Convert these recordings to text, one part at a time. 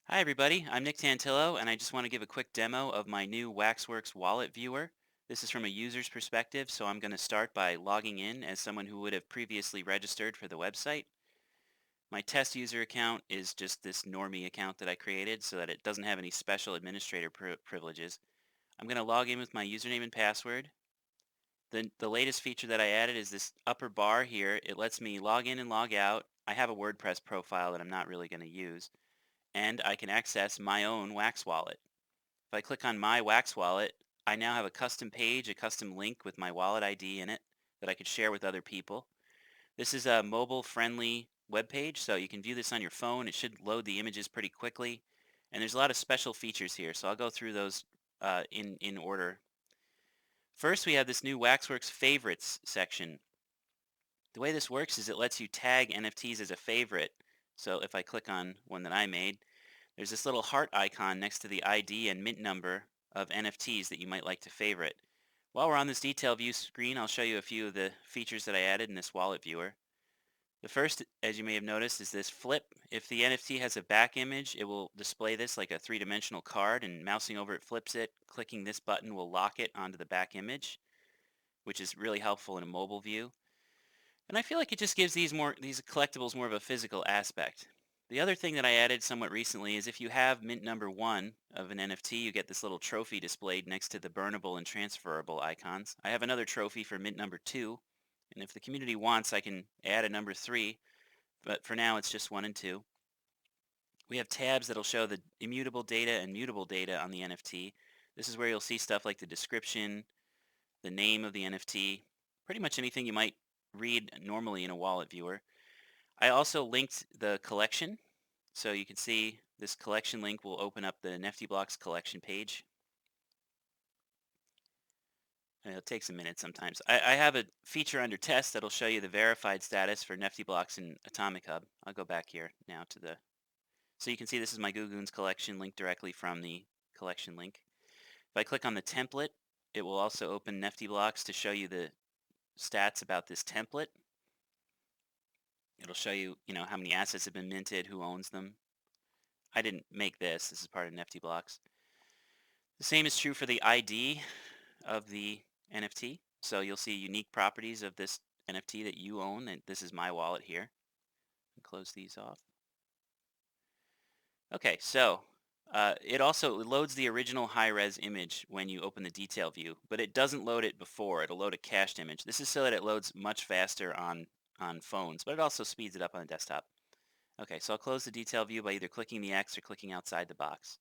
Hi everybody, I'm Nick Tantillo and I just want to give a quick demo of my new WAXWORKS Wallet Viewer. This is from a user's perspective, so I'm going to start by logging in as someone who would have previously registered for the website. My test user account is just this normie account that I created so that it doesn't have any special administrator privileges. I'm going to log in with my username and password. The latest feature that I added is this upper bar here. It lets me log in and log out. I have a WordPress profile that I'm not really going to use, and I can access my own Wax wallet. If I click on My Wax Wallet, I now have a custom page, a custom link with my wallet ID in it that I could share with other people. This is a mobile-friendly web page, so you can view this on your phone. It should load the images pretty quickly, and there's a lot of special features here, so I'll go through those in order. First, we have this new Waxworks Favorites section. The way this works is it lets you tag NFTs as a favorite. So if I click on one that I made, there's this little heart icon next to the ID and mint number of NFTs that you might like to favorite. While we're on this detail view screen, I'll show you a few of the features that I added in this wallet viewer. The first, as you may have noticed, is this flip. If the NFT has a back image, it will display this like a three-dimensional card, and mousing over it flips it. Clicking this button will lock it onto the back image, which is really helpful in a mobile view. And I feel like it just gives these collectibles more of a physical aspect. The other thing that I added somewhat recently is if you have mint number 1 of an NFT, you get this little trophy displayed next to the burnable and transferable icons. I have another trophy for mint number 2, and if the community wants, I can add a number 3, but for now it's just 1 and 2. We have tabs that'll show the immutable data and mutable data on the NFT. This is where you'll see stuff like the description, the name of the NFT, pretty much anything you might read normally in a wallet viewer. I also linked the collection, so you can see this collection link will open up the Nifty Blocks collection page. It takes a minute sometimes. I have a feature under test that'll show you the verified status for Nifty Blocks and Atomic Hub. I'll go back here now to the... So you can see this is my Googoons collection linked directly from the collection link. If I click on the template, it will also open Nifty Blocks to show you the stats about this template. It'll show you, how many assets have been minted, who owns them. I didn't make this. This is part of Nifty Blocks. The same is true for the ID of the NFT. So you'll see unique properties of this NFT that you own, and this is my wallet here. Close these off. Okay, so it also loads the original high-res image when you open the detail view, but it doesn't load it before. It'll load a cached image. This is so that it loads much faster on phones, but it also speeds it up on the desktop. Okay, so I'll close the detail view by either clicking the X or clicking outside the box.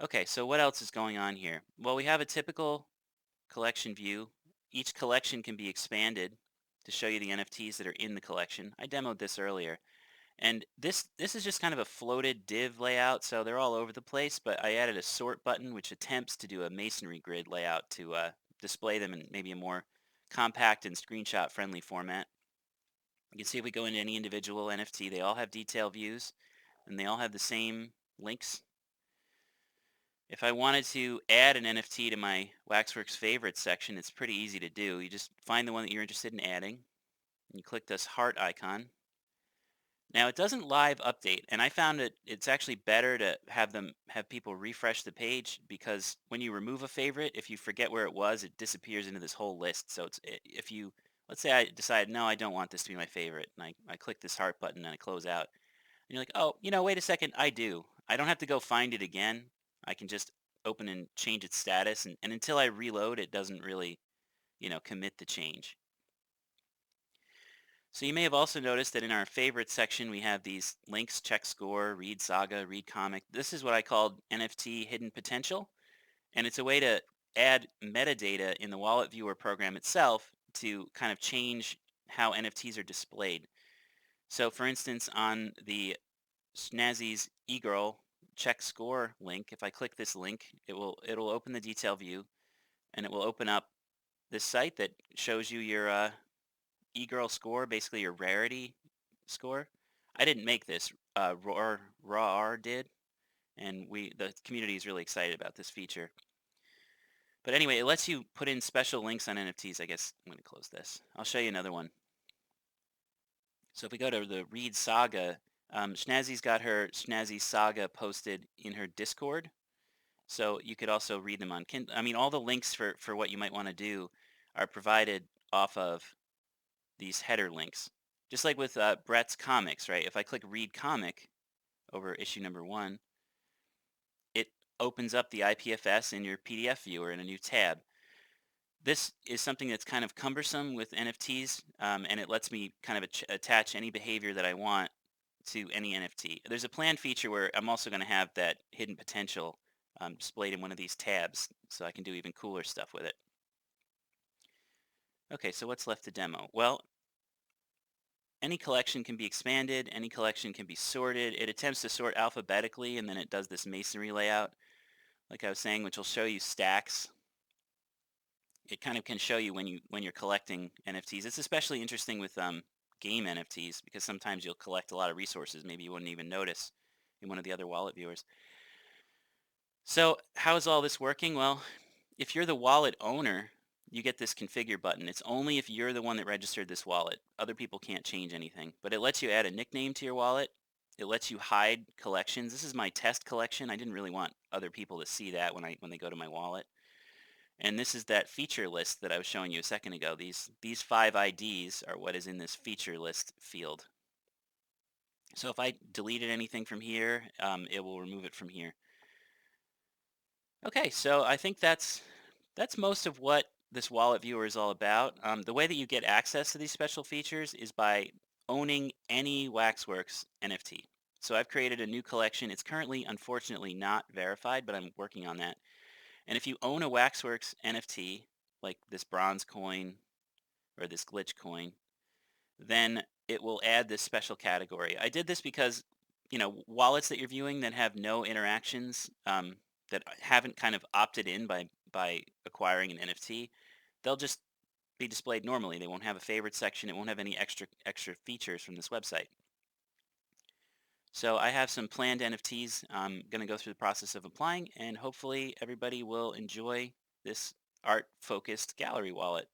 Okay, so what else is going on here? Well, we have a typical collection view. Each collection can be expanded to show you the NFTs that are in the collection. I demoed this earlier. And this is just kind of a floated div layout, so they're all over the place, but I added a sort button which attempts to do a masonry grid layout to display them in maybe a more compact and screenshot-friendly format. You can see if we go into any individual NFT, they all have detail views, and they all have the same links. If I wanted to add an NFT to my Waxworks favorites section, it's pretty easy to do. You just find the one that you're interested in adding, and you click this heart icon. Now it doesn't live update, and I found it's actually better to have people refresh the page, because when you remove a favorite, if you forget where it was, it disappears into this whole list. So if you, let's say I decide, no, I don't want this to be my favorite, and I click this heart button and I close out, and you're like, oh, wait a second, I do. I don't have to go find it again. I can just open and change its status, and until I reload, it doesn't really, commit the change. So you may have also noticed that in our favorites section, we have these links: check score, read saga, read comic. This is what I called NFT hidden potential, and it's a way to add metadata in the wallet viewer program itself to kind of change how NFTs are displayed. So for instance, on the Snazzy's eGirl check score link, if I click this link, it'll open the detail view, and it will open up this site that shows you your eGirl score, basically your rarity score. I didn't make this. Raw did, and the community is really excited about this feature. But anyway, it lets you put in special links on NFTs. I guess I'm going to close this. I'll show you another one. So if we go to the Read Saga Schnazzy's got her Schnazzy Saga posted in her Discord, so you could also read them on Kindle. I mean, all the links for what you might want to do are provided off of these header links. Just like with Brett's comics, right? If I click read comic over issue number 1, it opens up the IPFS in your PDF viewer in a new tab. This is something that's kind of cumbersome with NFTs, and it lets me kind of attach any behavior that I want to any NFT. There's a planned feature where I'm also going to have that hidden potential displayed in one of these tabs, so I can do even cooler stuff with it. Okay, so what's left to demo? Well, any collection can be expanded, any collection can be sorted. It attempts to sort alphabetically, and then it does this masonry layout, like I was saying, which will show you stacks. It kind of can show you when you're collecting NFTs. It's especially interesting with game NFTs because sometimes you'll collect a lot of resources maybe you wouldn't even notice in one of the other wallet viewers. So how is all this working? Well, if you're the wallet owner, you get this configure button. It's only if you're the one that registered this wallet. Other people can't change anything, but it lets you add a nickname to your wallet. It lets you hide collections. This is my test collection. I didn't really want other people to see that when they go to my wallet. And this is that feature list that I was showing you a second ago. These 5 IDs are what is in this feature list field. So if I deleted anything from here, it will remove it from here. Okay, so I think that's most of what this wallet viewer is all about. The way that you get access to these special features is by owning any Waxworks NFT. So I've created a new collection. It's currently, unfortunately, not verified, but I'm working on that. And if you own a Waxworks NFT, like this bronze coin or this glitch coin, then it will add this special category. I did this because, wallets that you're viewing that have no interactions, that haven't kind of opted in by acquiring an NFT, they'll just be displayed normally. They won't have a favorite section. It won't have any extra features from this website. So I have some planned NFTs. I'm going to go through the process of applying, and hopefully everybody will enjoy this art-focused gallery wallet.